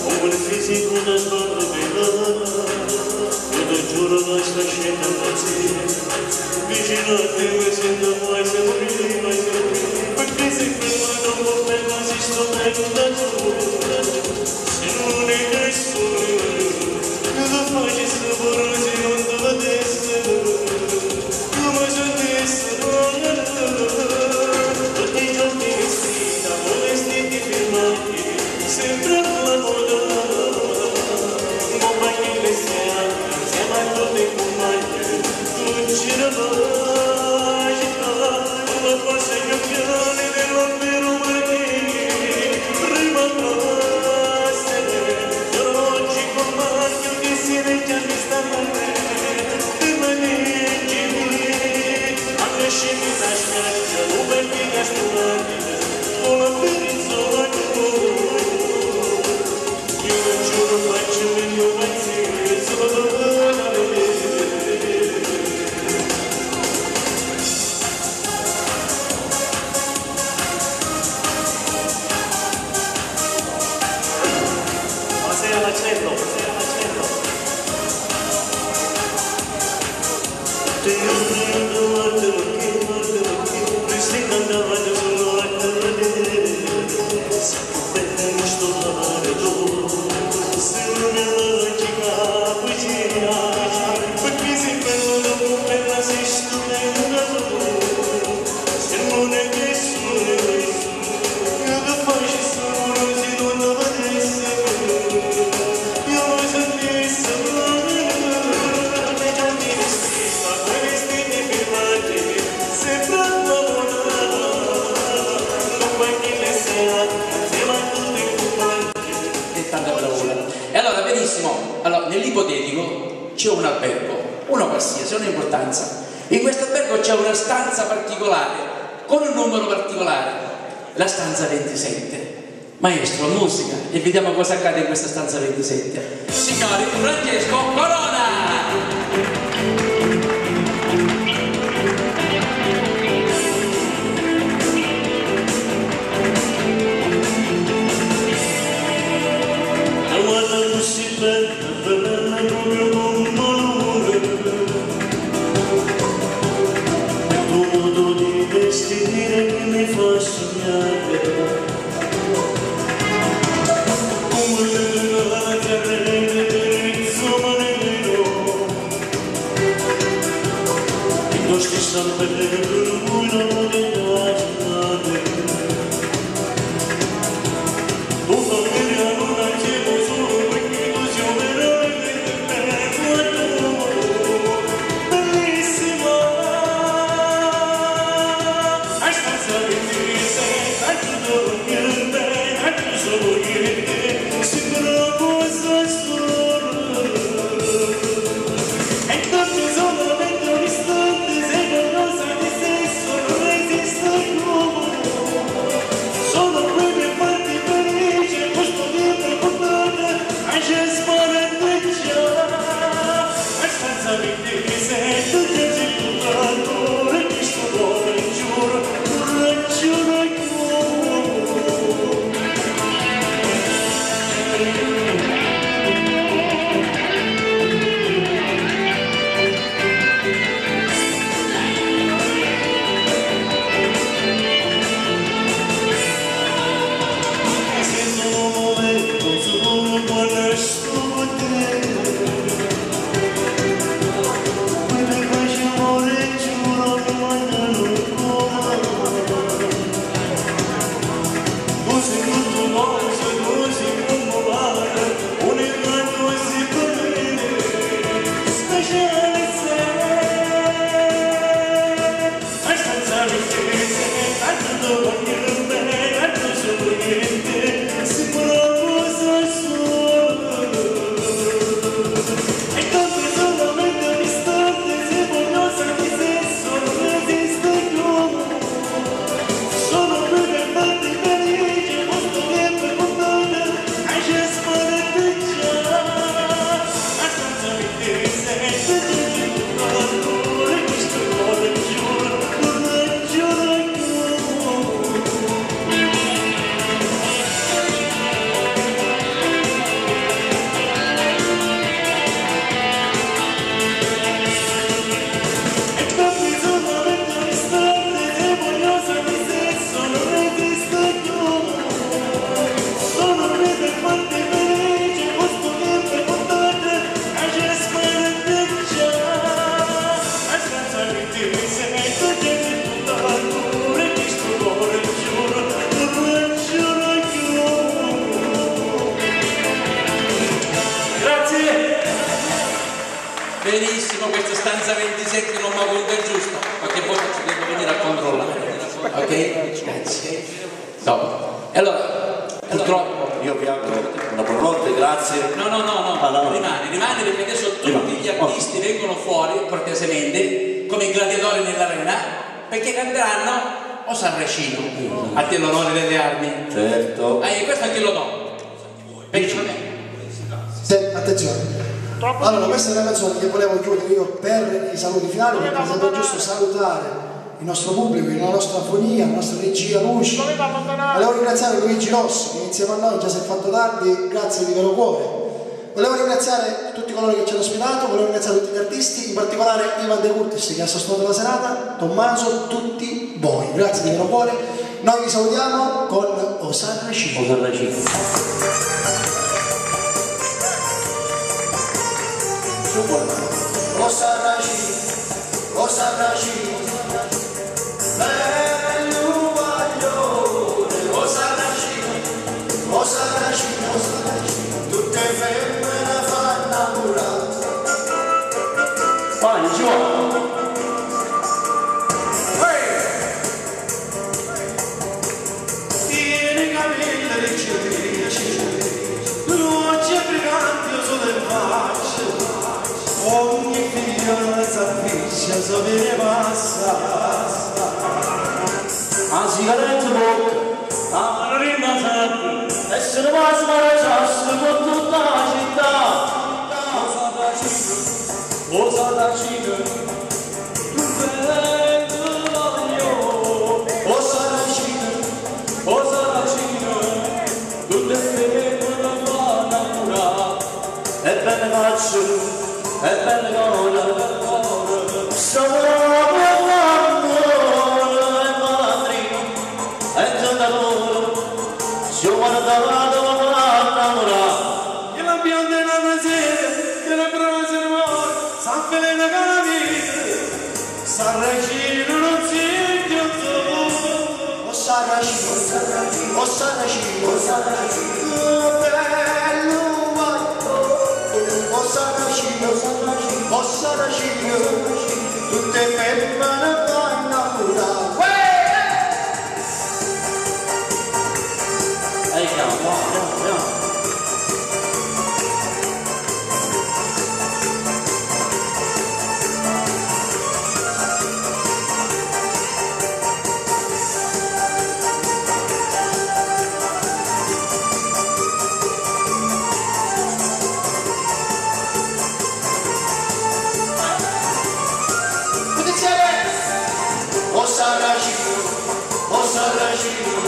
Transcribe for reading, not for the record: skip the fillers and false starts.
omul fizic una scoată de lana, tot giură noastră și înălțire, vigilate, văzândă mai se muri, perché se quella non può fermarsi, sto prendendo se non è nessuno, cosa fai se vorresti non te vedesse, come se desse, tutti i giorni vestita, con vestiti firmati, sempre alla moda, bomba che le sia, insieme a tutte le compagne, tu giravai, come fosse gli occhiali dell'albero martini, prima passere, oggi con marchio che si regge a vista a me, permaneggi, anche scemi da schiaccia, dove mi gasturati, con la perizzola che vuoi, io non giuro faccio il mio pensiero, solo da vedere. L'accento. Te io prendo occhi, stai cantando solo a cadere, sapete che sto parlando, se non è logica, poesia, perché si perdono come la si studendo, se non è nessuno, io che faccio solo se non lo vedessi. E allora, benissimo, allora, nell'ipotetico c'è un albergo, uno qualsiasi, una importanza. In questo albergo c'è una stanza particolare, con un numero particolare, la stanza 27. Maestro, musica, e vediamo cosa accade in questa stanza 27. Signori, Francesco Corona! Just Benissimo, questa stanza 27 non mi conta giusto, qualche volta ci devo venire a controllare. Ok? Grazie. Dopo. E allora, purtroppo. Io vi auguro una buona notte, grazie. No, rimane perché adesso tutti gli artisti vengono fuori cortesemente come i gladiatori nell'arena perché canteranno O Sarracino, a te l'onore delle armi. Certo. Questo a chi lo do? Attenzione. Allora, questa è una canzone che volevo chiudere io per i saluti finali, perché mi sembra giusto salutare il nostro pubblico, la nostra fonia, la nostra regia luce. Volevo ringraziare Luigi Rossi che insieme a noi già si è fatto tardi, grazie di vero cuore. Volevo ringraziare tutti coloro che ci hanno ospitato, volevo ringraziare tutti gli artisti, in particolare Ivan De Curtis che ha sostenuto la serata, Tommaso, tutti voi, grazie di vero cuore. Noi vi salutiamo con O Sarracino. O Sarracino. O Sarracino, O Sarracino, bello guaglione, O Sarracino, O Sarracino, tutte femmine fanno innamorare. Vai, ci vuole. Tieni i capelli ricciolici, luci e briganti o sole facce. Ogni figliazza fiscia so viene passa. A sigaretta bocca, a marina sempre, e se ne va a smarciarsi con tutta la città. O Sarracino, tu bello voglio. O Sarracino, tu te femmine fanno innamorare. E belle facce, e belle cose, sono l'amore e malandrino, e giocatore, si è guardato a innamorare. E la bionda è una sera, che la brava si muore, San Felena Calamite, Sarracino non si chiude. O Sarracino, O Sarracino, O Sarracino, bello guaglione, O Sarracino, O Sarracino, tutte femmine fanno innamorare. Andiamo. O Sarracino, O Sarracino,